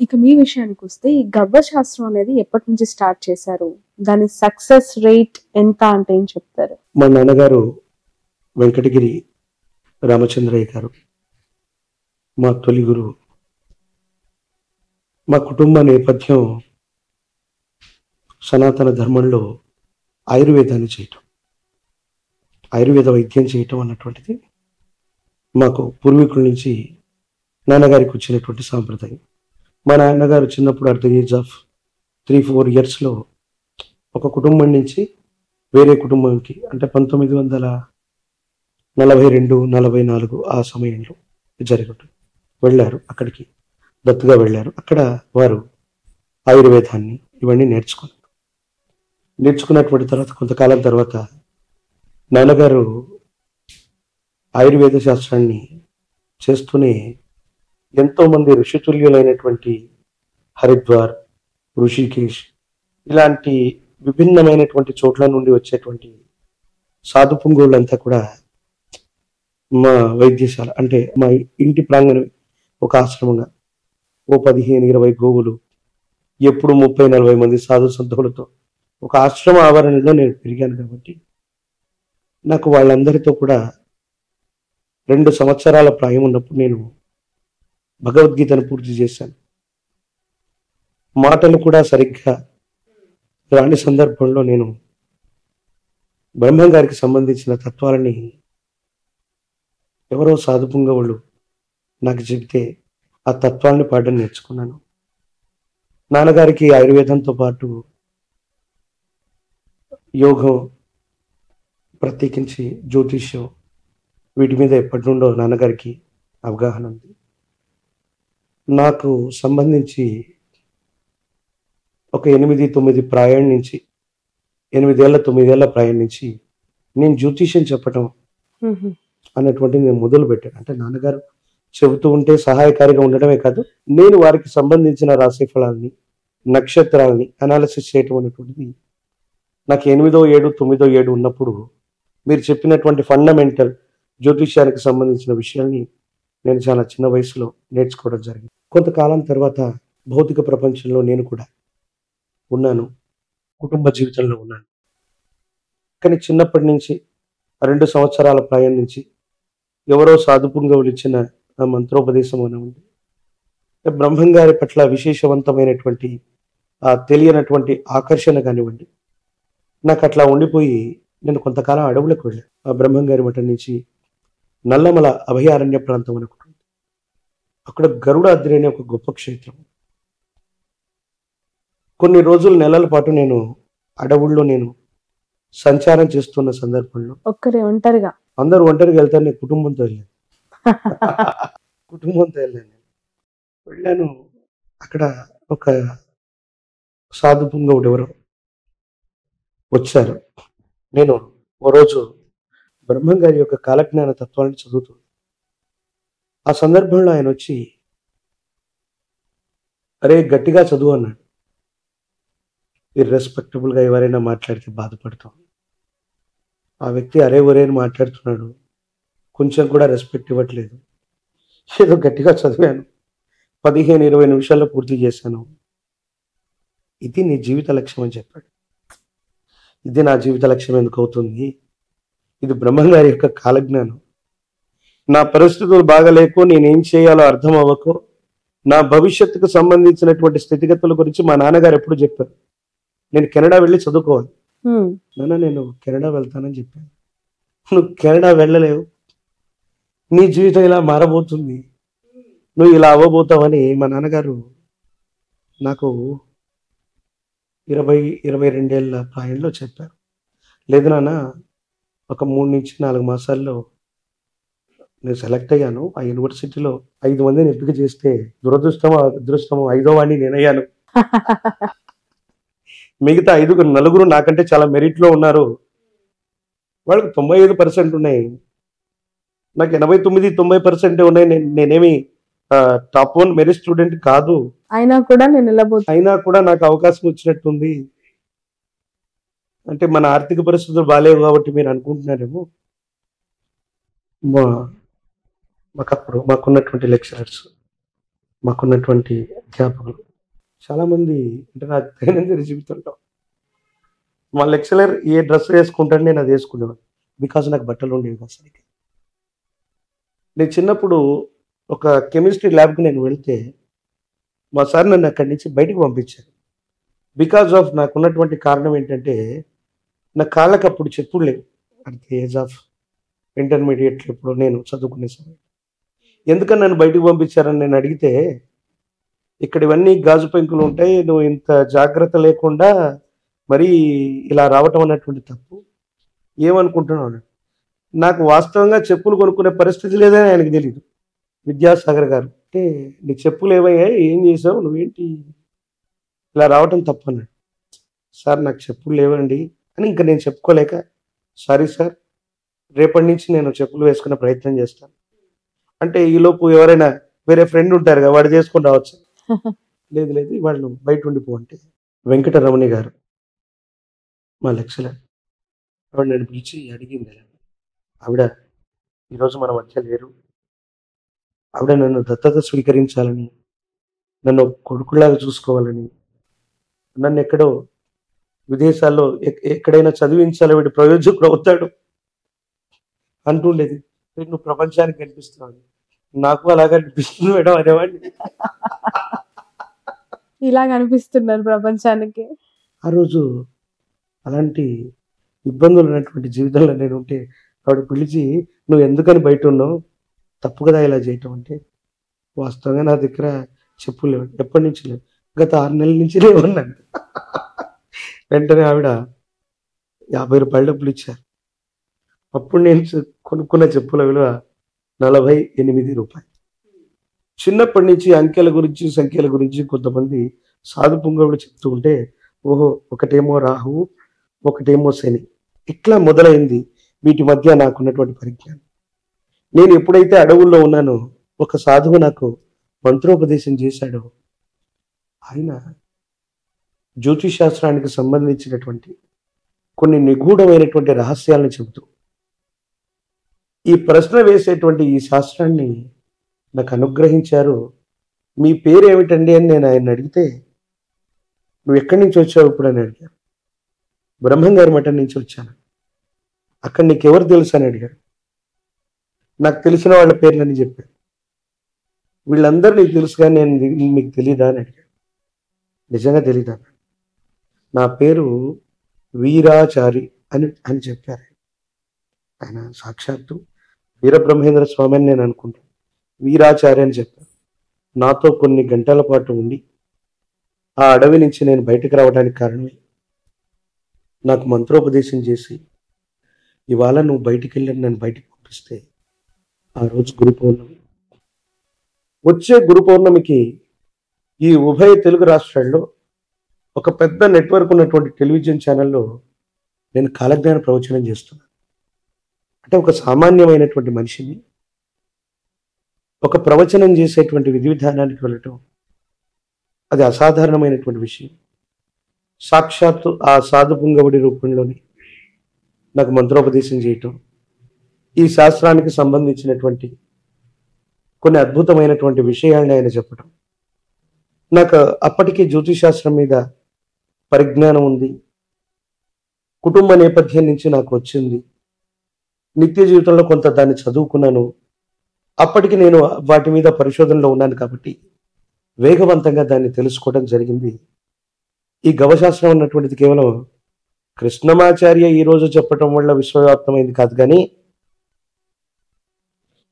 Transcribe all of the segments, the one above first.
ఇక మీ విషయానికొస్తే ఈ గవ్వశాస్త్రం అనేది ఎప్పటి నుంచి స్టార్ట్ చేశారు? దాని సక్సెస్ రేట్ ఎంత అంటే ఏం చెప్తారు? మా నాన్నగారు వెంకటగిరి రామచంద్రయ్య గారు మా తొలి గురువు. మా కుటుంబ నేపథ్యం సనాతన ధర్మంలో ఆయుర్వేదాన్ని చేయటం, ఆయుర్వేద వైద్యం చేయటం అన్నటువంటిది మాకు పూర్వీకుల నుంచి నాన్నగారికి వచ్చినటువంటి సాంప్రదాయం. మా నాన్నగారు చిన్నప్పుడు అట్ ద ఏజ్ ఆఫ్ 3-4 ఇయర్స్లో ఒక కుటుంబం నుంచి వేరే కుటుంబంకి, అంటే 1942-44 ఆ సమయంలో జరగటం వెళ్ళారు. అక్కడికి దత్తుగా వెళ్ళారు. అక్కడ వారు ఆయుర్వేదాన్ని ఇవన్నీ నేర్చుకున్నటువంటి తర్వాత కొంతకాలం తర్వాత నాన్నగారు ఆయుర్వేద శాస్త్రాన్ని చేస్తూనే ఎంతోమంది ఋషితుల్యులైనటువంటి హరిద్వార్, ఋషికేశ్ ఇలాంటి విభిన్నమైనటువంటి చోట్ల నుండి వచ్చేటువంటి సాధు పుంగవులంతా కూడా మా వైద్యశాల, అంటే మా ఇంటి ప్రాంగణం ఒక ఆశ్రమంగా ఓ 15-20 గోవులు, ఎప్పుడు 30-40 మంది సాధు సంతులతో ఒక ఆశ్రమ ఆవరణలో నేను పెరిగాను. కాబట్టి నాకు వాళ్ళందరితో కూడా 2 సంవత్సరాల ప్రాయం ఉన్నప్పుడు నేను భగవద్గీతను పూర్తి చేశాను. మాటలు కూడా సరిగ్గా రాని సందర్భంలో నేను బ్రహ్మం గారికి సంబంధించిన తత్వాలని ఎవరో సాధుపుంగవుళ్ళు నాకు చెబితే ఆ తత్వాన్ని పాడడం నేర్చుకున్నాను. నాన్నగారికి ఆయుర్వేదంతో పాటు యోగం, ప్రత్యేకించి జ్యోతిష్యం, వీటి మీద ఎప్పటి నుండో నాన్నగారికి అవగాహన ఉంది. నాకు సంబంధించి ఒక 8-9 ప్రాయం నుంచి 8-9 ప్రాయం నుంచి నేను జ్యోతిష్యం చెప్పటం అన్నటువంటిది నేను మొదలు పెట్టాను. అంటే నాన్నగారు చెబుతూ ఉంటే సహాయకారిగా ఉండడమే కాదు, నేను వారికి సంబంధించిన రాశి ఫలాల్ని, నక్షత్రాలని అనాలిసిస్ చేయటం అనేటువంటిది నాకు 8వ ఏడు 9వ ఏడు ఉన్నప్పుడు మీరు చెప్పినటువంటి ఫండమెంటల్ జ్యోతిష్యానికి సంబంధించిన విషయాల్ని నేను చాలా చిన్న వయసులో నేర్చుకోవడం జరిగింది. కొంతకాలం తర్వాత భౌతిక ప్రపంచంలో నేను కూడా ఉన్నాను, కుటుంబ జీవితంలో ఉన్నాను. కానీ చిన్నప్పటి నుంచి 2 సంవత్సరాల ప్రాయం నుంచి ఎవరో సాధుపుంగవులు ఇచ్చిన ఆ మంత్రోపదేశం అనివ్వండి, బ్రహ్మం గారి పట్ల విశేషవంతమైనటువంటి ఆ తెలియనటువంటి ఆకర్షణ కానివ్వండి, నాకు అట్లా ఉండిపోయి నేను కొంతకాలం అడవులకు వెళ్ళాను. ఆ బ్రహ్మం గారి మఠం నుంచి నల్లమల అభయారణ్య ప్రాంతం అనుకుంటుంది. అక్కడ గరుడాద్రి అనే ఒక గొప్ప క్షేత్రం. కొన్ని రోజులు, నెలల పాటు నేను అడవుల్లో నేను సంచారం చేస్తున్న సందర్భంలో ఒక్కరే ఒంటరిగా, అందరూ ఒంటరిగా వెళ్తాను, నేను కుటుంబంతో వెళ్ళాను. వెళ్ళాను. అక్కడ ఒక సాధు పుంగవుడు ఎవరో వచ్చారు. నేను ఓ రోజు బ్రహ్మం గారి యొక్క కాలజ్ఞాన తత్వాన్ని చదువుతుంది. ఆ సందర్భంలో ఆయన వచ్చి, అరే గట్టిగా చదువు అన్నాడు. ఇర్రెస్పెక్టబుల్గా ఎవరైనా మాట్లాడితే బాధపడతాం. ఆ వ్యక్తి అరే ఒరే అని మాట్లాడుతున్నాడు, కొంచెం కూడా రెస్పెక్ట్ ఇవ్వట్లేదు. ఏదో గట్టిగా చదివాను, 15-20 నిమిషాల్లో పూర్తి చేశాను. ఇది నీ జీవిత లక్ష్యం అని చెప్పాడు. ఇది నా జీవిత లక్ష్యం ఎందుకు అవుతుంది? ఇది బ్రహ్మం గారి యొక్క కాలజ్ఞానం. నా పరిస్థితులు బాగలేకో, నేనేం చేయాలో అర్థం అవ్వకో, నా భవిష్యత్తుకు సంబంధించినటువంటి స్థితిగతుల గురించి మా నాన్నగారు ఎప్పుడు చెప్పారు, నేను కెనడా వెళ్ళి చదువుకోవాలి. నాన్న నేను కెనడా వెళ్తానని చెప్పాను. నువ్వు కెనడా వెళ్ళలేవు, నీ జీవితం ఇలా మారబోతుంది, నువ్వు ఇలా అవ్వబోతావని మా నాన్నగారు నాకు 20-22 ఏళ్ళ ప్రాయంలో చెప్పారు. లేదు నాన్న, ఒక 3-4 మాసాల్లో నేను సెలెక్ట్ అయ్యాను. ఆ యూనివర్సిటీలో 5 మందిని ఎంపిక చేస్తే దురదృష్టమో అదృష్టమో 5వ వాడిని నేనయ్యాను. మిగతా 4 నాకంటే చాలా మెరిట్లో ఉన్నారు. వాళ్ళకి 95% ఉన్నాయి, నాకు 89-90% ఉన్నాయి. నేనేమి టాప్ 1 మెరిట్ స్టూడెంట్ కాదు. అయినా కూడా నాకు అవకాశం వచ్చినట్టుంది. అంటే మన ఆర్థిక పరిస్థితులు బాగాలేవు కాబట్టి మీరు అనుకుంటున్నారేమో. మాకప్పుడు మాకున్నటువంటి లెక్చరర్స్ మాకున్నటువంటి అధ్యాపకులు చాలామంది, అంటే నా దైనందిన జీవితంలో మా లెక్చరర్ ఏ డ్రెస్ వేసుకుంటాడు నేను అది వేసుకునేవాడు. బికాజ్ నాకు బట్టలు ఉండేవి కాదు సరిగ్గా. నేను చిన్నప్పుడు ఒక కెమిస్ట్రీ ల్యాబ్కి నేను వెళ్తే మా సార్ నన్ను అక్కడి నుంచి బయటికి పంపించారు. బికాజ్ ఆఫ్ నాకున్నటువంటి కారణం ఏంటంటే నా కాళ్ళకి అప్పుడు చెప్పులు లేవు. At the age of intermediate ఇప్పుడు నేను చదువుకునే సమయం. ఎందుకని నన్ను బయటికి పంపించారని నేను అడిగితే, ఇక్కడ ఇవన్నీ గాజు పెంకులు ఉంటాయి, నువ్వు ఇంత జాగ్రత్త లేకుండా మరీ ఇలా రావటం అన్నటువంటి తప్పు, ఏమనుకుంటున్నావు? నాకు వాస్తవంగా చెప్పులు కొనుక్కునే పరిస్థితి లేదని ఆయనకు తెలియదు. విద్యాసాగర్ గారు అంటే, నీ చెప్పులు ఏమయ్యాయి, ఏం చేసావు, నువ్వేంటి ఇలా రావటం తప్పు అన్నాడు. సార్ నాకు చెప్పులు లేవండి అని ఇంకా నేను చెప్పుకోలేక, సారీ సార్, రేపటి నుంచి నేను చెప్పులు వేసుకునే ప్రయత్నం చేస్తాను అంటే, ఈలోపు ఎవరైనా వేరే ఫ్రెండ్ ఉంటారు కదా, వాడు చేసుకొని రావచ్చు. లేదు లేదు వాళ్ళు బయట ఉండిపో అంటే, వెంకటరమణి గారు మా లెక్చరర్ ఆవిడ నన్ను పిలిచి అడిగింది, ఆవిడ ఈరోజు మన మధ్య లేరు, ఆవిడ నన్ను దత్తత స్వీకరించాలని, నన్ను కొడుకులాగా చూసుకోవాలని, నన్ను ఎక్కడో విదేశాల్లో ఎక్కడైనా చదివించాలి, వీడి ప్రయోజకుడు అవుతాడు అంటుండేది. నువ్వు ప్రపంచానికి కనిపిస్తున్నావు. నాకు అలాగే అనిపిస్తుంది మేడం అనేవాడిని. ఇలా కనిపిస్తున్నారు ప్రపంచానికి. ఆ రోజు అలాంటి ఇబ్బందులు ఉన్నటువంటి జీవితంలో నేను ఉంటే ఆవిడ పిలిచి, నువ్వు ఎందుకని బయట ఉన్నావు, తప్పు కదా ఇలా చేయటం అంటే, వాస్తవంగా నా దగ్గర చెప్పులు లేవు, ఎప్పటి నుంచి లేవు, గత 6 నెలల నుంచి లేవన్నాను. వెంటనే ఆవిడ 50 రూపాయల డబ్బులు ఇచ్చారు. అప్పుడు నేను కొనుక్కున్న చెప్పుల విలువ 48 రూపాయలు. చిన్నప్పటి నుంచి అంకెల గురించి సంఖ్యల గురించి కొంతమంది సాధు పుంగవులు చెప్తూ ఉంటే, ఓహో ఒకటేమో రాహువు ఒకటేమో శని, ఇట్లా మొదలైంది వీటి మధ్య నాకున్నటువంటి పరిజ్ఞానం. నేను ఎప్పుడైతే అడవుల్లో ఉన్నానో ఒక సాధువు నాకు మంత్రోపదేశం చేశాడో, ఆయన జ్యోతిషాస్త్రానికి సంబంధించినటువంటి కొన్ని నిగూఢమైనటువంటి రహస్యాలను చెబుతూ ఈ ప్రశ్న వేసేటువంటి ఈ శాస్త్రాన్ని నాకు అనుగ్రహించారు. మీ పేరు ఏమిటండి అని నేను ఆయన అడిగితే, నువ్వు ఎక్కడి నుంచి వచ్చావు ఇప్పుడు అని అడిగారు. బ్రహ్మంగారి మఠం నుంచి వచ్చాను. అక్కడ నీకెవరు తెలుసు అని అడిగాడు. నాకు తెలిసిన వాళ్ళ పేర్లని చెప్పాను. వీళ్ళందరూ నీకు తెలుసు కానీ నేను మీకు తెలీదా అని అడిగాడు. నిజంగా తెలీదా? నా పేరు వీరాచారి అని చెప్పారు. ఆయన సాక్షాత్తు వీరబ్రహ్మేంద్ర స్వామి అని నేను అనుకుంటాను. వీరాచార్య అని చెప్పారు. నాతో కొన్ని గంటల పాటు ఉండి ఆ అడవి నుంచి నేను బయటకు రావడానికి కారణమే నాకు మంత్రోపదేశం చేసి, ఇవాళ నువ్వు బయటికి వెళ్ళని నన్ను బయటికి పంపిస్తే ఆ రోజు గురు పౌర్ణమి. వచ్చే గురు పౌర్ణమికి ఈ ఉభయ తెలుగు రాష్ట్రాల్లో ఒక పెద్ద నెట్వర్క్ ఉన్నటువంటి టెలివిజన్ ఛానల్లో నేను కాలజ్ఞాన ప్రవచనం చేస్తున్నాను. అంటే ఒక సామాన్యమైనటువంటి మనిషిని ఒక ప్రవచనం చేసేటువంటి విధి విధానానికి వెళ్ళటం అది అసాధారణమైనటువంటి విషయం. సాక్షాత్తు ఆ సాధు పుంగవుడి రూపంలోని నాకు మంత్రోపదేశం చేయటం, ఈ శాస్త్రానికి సంబంధించినటువంటి కొన్ని అద్భుతమైనటువంటి విషయాలను ఆయన చెప్పటం, నాకు అప్పటికే జ్యోతిశాస్త్రం మీద పరిజ్ఞానం ఉంది, కుటుంబ నేపథ్యం నుంచి నాకు వచ్చింది, నిత్య జీవితంలో కొంత దాన్ని చదువుకున్నాను, అప్పటికి నేను వాటి మీద పరిశోధనలో ఉన్నాను కాబట్టి వేగవంతంగా దాన్ని తెలుసుకోవడం జరిగింది. ఈ గవశాస్త్రం అన్నటువంటిది కేవలం కృష్ణమాచార్య ఈరోజు చెప్పటం వల్ల విశ్వవ్యాప్తమైంది కాదు, కానీ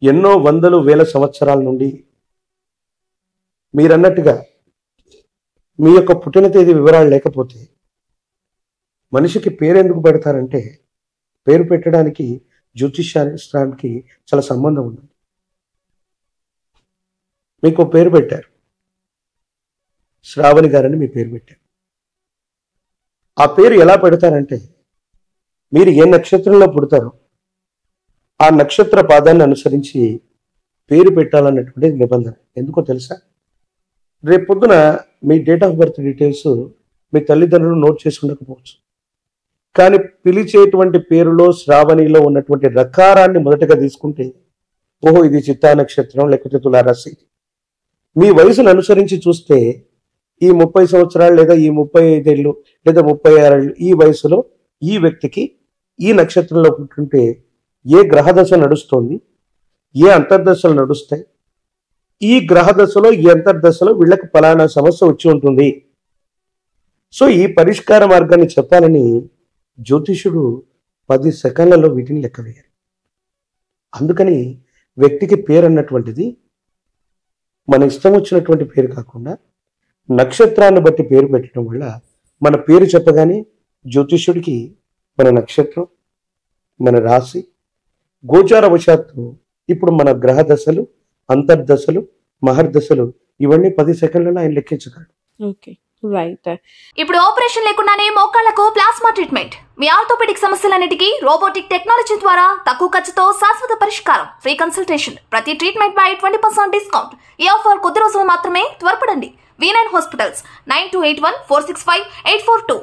ఎన్నో వందలు వేల సంవత్సరాల నుండి మీరన్నట్టుగా మీ యొక్క పుట్టిన తేదీ వివరాలు లేకపోతే మనిషికి పేరు ఎందుకు పెడతారంటే, పేరు పెట్టడానికి జ్యోతిషాస్త్రానికి చాలా సంబంధం ఉంది. మీకు పేరు పెట్టారు, శ్రావణి గారని మీ పేరు పెట్టారు. ఆ పేరు ఎలా పెడతారంటే, మీరు ఏ నక్షత్రంలో పుడతారో ఆ నక్షత్ర పాదాన్ని అనుసరించి పేరు పెట్టాలన్నటువంటి నిబంధన. ఎందుకో తెలుసా? రేపు పొద్దున మీ డేట్ ఆఫ్ బర్త్ డీటెయిల్స్ మీ తల్లిదండ్రులు నోట్ చేసి ఉండకపోవచ్చు, కానీ పిలిచేటువంటి పేరులో శ్రావణిలో ఉన్నటువంటి రకారాన్ని మొదటగా తీసుకుంటే, ఓహో ఇది చిత్తా నక్షత్రం లేకపోతే తులారాశి, మీ వయసును అనుసరించి చూస్తే ఈ 30 సంవత్సరాలు లేదా ఈ 35 ఏళ్ళు లేదా 36 ఏళ్ళు ఈ వయసులో ఈ వ్యక్తికి ఈ నక్షత్రంలో పుట్టుంటే ఏ గ్రహదశ నడుస్తోంది, ఏ అంతర్దశలు నడుస్తాయి, ఈ గ్రహదశలో ఈ అంతర్దశలో వీళ్ళకి ఫలానా సమస్య వచ్చి ఉంటుంది. సో ఈ పరిష్కార మార్గాన్ని చెప్పాలని జ్యోతిషుడు 10 సెకండ్లలో వీటిని లెక్క వేయాలి. అందుకని వ్యక్తికి పేరు అన్నటువంటిది మన ఇష్టం వచ్చినటువంటి పేరు కాకుండా నక్షత్రాన్ని బట్టి పేరు పెట్టడం వల్ల మన పేరు చెప్పగానే జ్యోతిష్యుడికి మన నక్షత్రం, మన రాశి, గోచారవశాత్తు ఇప్పుడు మన గ్రహ దశలు, అంతర్దశలు, మహర్దశలు ఇవన్నీ 10 సెకండ్లలో ఆయన లెక్కించగలడు. Okay, right. ఇప్పుడు ఆపరేషన్ లేకుండానే మోకాళ్లకు ప్లాస్మా ట్రీట్మెంట్. మీ ఆర్థోపెడిక్ సమస్యలన్నిటికీ రోబోటిక్ టెక్నాలజీ ద్వారా తక్కువ ఖర్చుతో శాశ్వత పరిష్కారం. Free consultation. ప్రతి ట్రీట్మెంట్ పై 20% డిస్కౌంట్. ఈ ఆఫర్ కొద్ది రోజులు మాత్రమే. త్వరపడండి. V9 hospitals 9281465842.